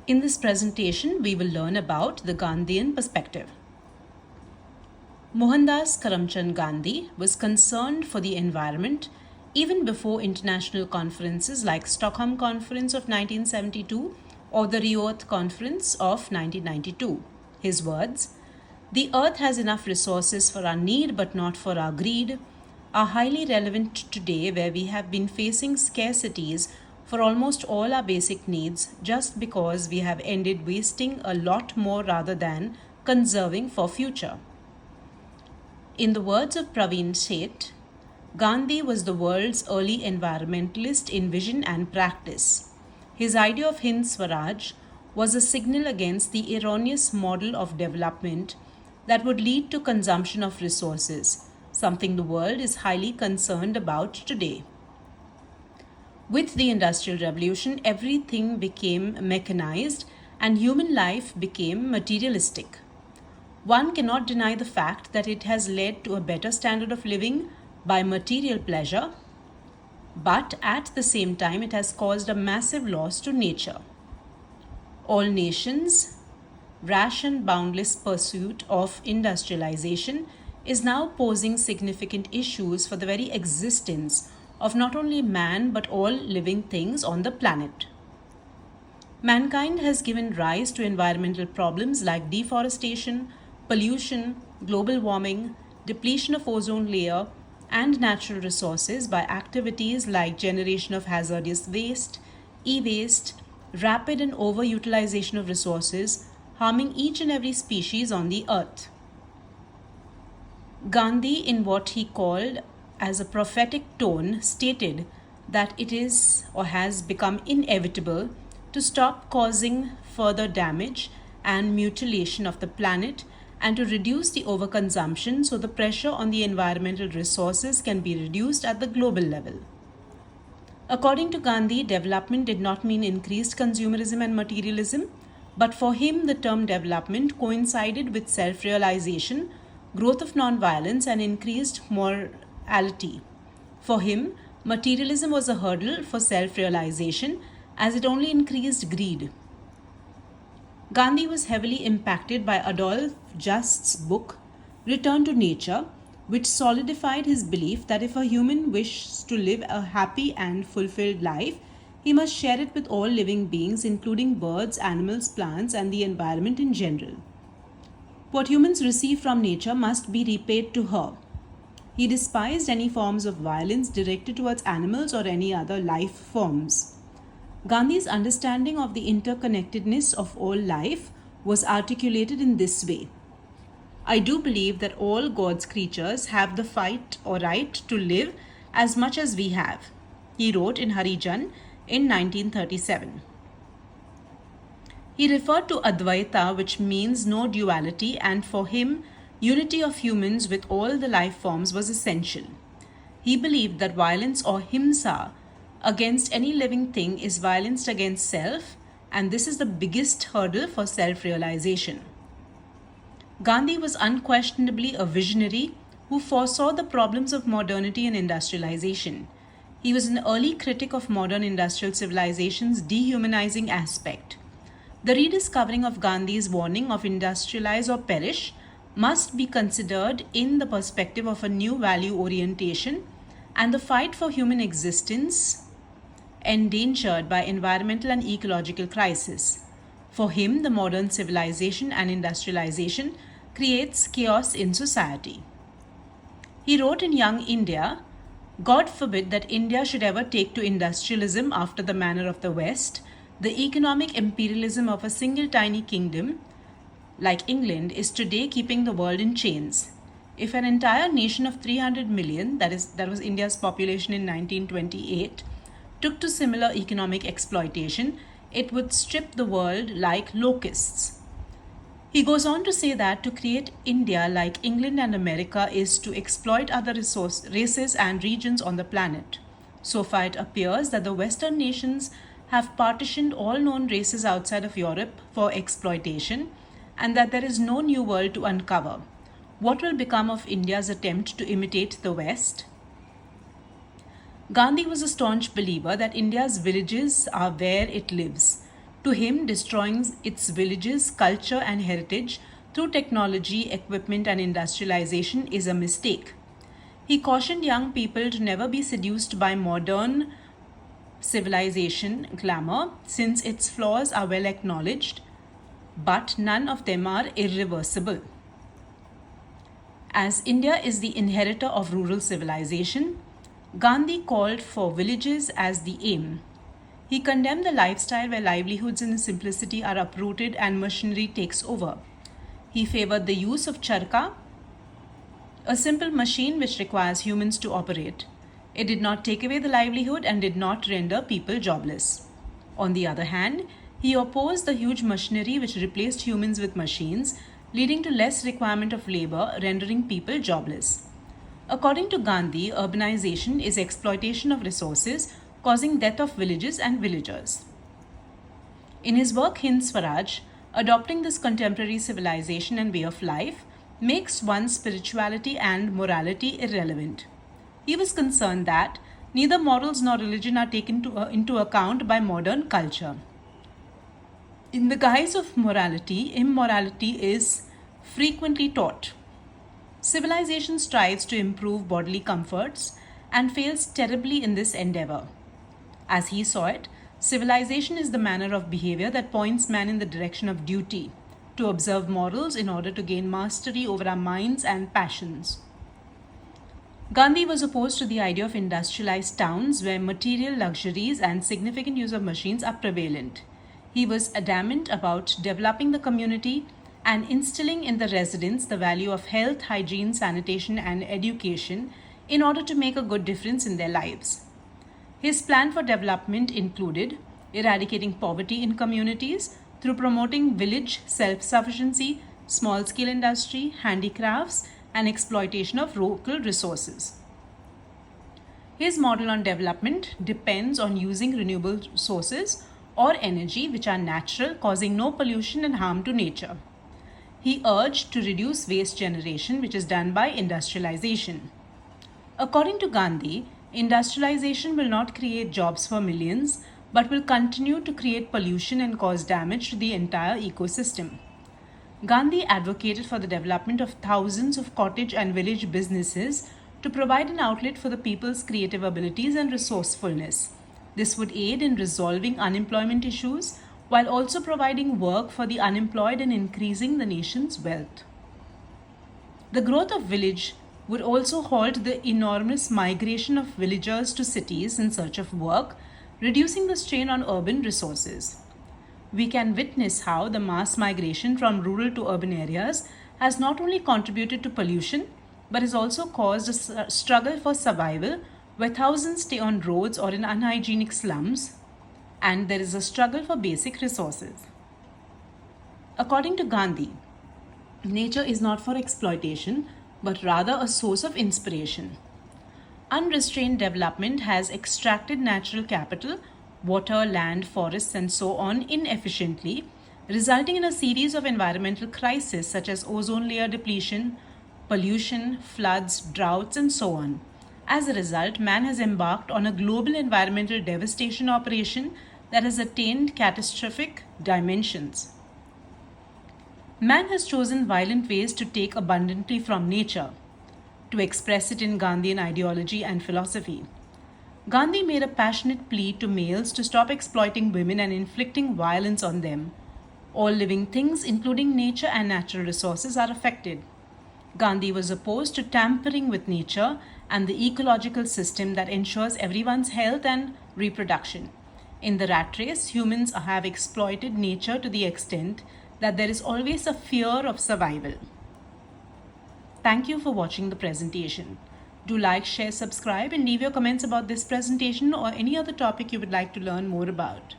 In this presentation, we will learn about the Gandhian perspective. Mohandas Karamchand Gandhi was concerned for the environment even before international conferences like Stockholm Conference of 1972 or the Rio Earth Conference of 1992. His words, "The earth has enough resources for our need but not for our greed," are highly relevant today where we have been facing scarcities for almost all our basic needs just because we have ended wasting a lot more rather than conserving for future. In the words of Praveen Seth, Gandhi was the world's early environmentalist in vision and practice. His idea of Hind Swaraj was a signal against the erroneous model of development that would lead to consumption of resources, something the world is highly concerned about today. With the Industrial Revolution, everything became mechanized and human life became materialistic. One cannot deny the fact that it has led to a better standard of living by material pleasure, but at the same time, it has caused a massive loss to nature. All nations' rash and boundless pursuit of industrialization is now posing significant issues for the very existence of not only man but all living things on the planet. Mankind has given rise to environmental problems like deforestation, pollution, global warming, depletion of ozone layer, and natural resources by activities like generation of hazardous waste, e-waste, rapid and overutilization of resources, harming each and every species on the earth. Gandhi, in what he called as a prophetic tone, stated that it is or has become inevitable to stop causing further damage and mutilation of the planet and to reduce the overconsumption so the pressure on the environmental resources can be reduced at the global level. According to Gandhi, development did not mean increased consumerism and materialism, but for him the term development coincided with self-realization, growth of non-violence and increased morality. For him, materialism was a hurdle for self-realization as it only increased greed. Gandhi was heavily impacted by Adolphe Just's book, Return to Nature, which solidified his belief that if a human wishes to live a happy and fulfilled life, he must share it with all living beings, including birds, animals, plants, and the environment in general. What humans receive from nature must be repaid to her. He despised any forms of violence directed towards animals or any other life forms. Gandhi's understanding of the interconnectedness of all life was articulated in this way. "I do believe that all God's creatures have the fight or right to live as much as we have," he wrote in Harijan in 1937. He referred to Advaita, which means no duality, and for him, unity of humans with all the life forms was essential. He believed that violence or himsa against any living thing is violence against self, and this is the biggest hurdle for self-realization. Gandhi was unquestionably a visionary who foresaw the problems of modernity and industrialization. He was an early critic of modern industrial civilization's dehumanizing aspect. The rediscovering of Gandhi's warning of industrialize or perish must be considered in the perspective of a new value orientation and the fight for human existence endangered by environmental and ecological crisis. For him, the modern civilization and industrialization creates chaos in society. He wrote in Young India, "God forbid that India should ever take to industrialism after the manner of the West. The economic imperialism of a single tiny kingdom like England is today keeping the world in chains. If an entire nation of 300 million, that was India's population in 1928, took to similar economic exploitation, it would strip the world like locusts." He goes on to say that to create India like England and America is to exploit other races and regions on the planet. So far it appears that the Western nations have partitioned all known races outside of Europe for exploitation and that there is no new world to uncover. What will become of India's attempt to imitate the West? Gandhi was a staunch believer that India's villages are where it lives. To him, destroying its villages, culture, and heritage through technology, equipment, and industrialization is a mistake. He cautioned young people to never be seduced by modern civilization glamour, since its flaws are well acknowledged, but none of them are irreversible. As India is the inheritor of rural civilization, Gandhi called for villages as the aim. He condemned the lifestyle where livelihoods in simplicity are uprooted and machinery takes over. He favored the use of charka, a simple machine which requires humans to operate. It did not take away the livelihood and did not render people jobless. On the other hand, he opposed the huge machinery which replaced humans with machines, leading to less requirement of labor, rendering people jobless. According to Gandhi, urbanization is exploitation of resources, causing death of villages and villagers. In his work Hind Swaraj, adopting this contemporary civilization and way of life makes one's spirituality and morality irrelevant. He was concerned that neither morals nor religion are taken into account by modern culture. In the guise of morality, immorality is frequently taught. Civilization strives to improve bodily comforts and fails terribly in this endeavor. As he saw it, civilization is the manner of behavior that points man in the direction of duty, to observe morals in order to gain mastery over our minds and passions. Gandhi was opposed to the idea of industrialized towns where material luxuries and significant use of machines are prevalent. He was adamant about developing the community and instilling in the residents the value of health, hygiene, sanitation, and education in order to make a good difference in their lives. His plan for development included eradicating poverty in communities through promoting village self-sufficiency, small-scale industry, handicrafts, and exploitation of local resources. His model on development depends on using renewable sources or energy which are natural, causing no pollution and harm to nature. He urged to reduce waste generation, which is done by industrialization. According to Gandhi, industrialization will not create jobs for millions, but will continue to create pollution and cause damage to the entire ecosystem. Gandhi advocated for the development of thousands of cottage and village businesses to provide an outlet for the people's creative abilities and resourcefulness. This would aid in resolving unemployment issues while also providing work for the unemployed and increasing the nation's wealth. The growth of village would also halt the enormous migration of villagers to cities in search of work, reducing the strain on urban resources. We can witness how the mass migration from rural to urban areas has not only contributed to pollution, but has also caused a struggle for survival where thousands stay on roads or in unhygienic slums, and there is a struggle for basic resources. According to Gandhi, nature is not for exploitation, but rather a source of inspiration. Unrestrained development has extracted natural capital, water, land, forests, and so on inefficiently, resulting in a series of environmental crises such as ozone layer depletion, pollution, floods, droughts, and so on. As a result, man has embarked on a global environmental devastation operation that has attained catastrophic dimensions. Man has chosen violent ways to take abundantly from nature, to express it in Gandhian ideology and philosophy. Gandhi made a passionate plea to males to stop exploiting women and inflicting violence on them. All living things, including nature and natural resources, are affected. Gandhi was opposed to tampering with nature and the ecological system that ensures everyone's health and reproduction. In the rat race, humans have exploited nature to the extent that there is always a fear of survival. Thank you for watching the presentation. Do like, share, subscribe, and leave your comments about this presentation or any other topic you would like to learn more about.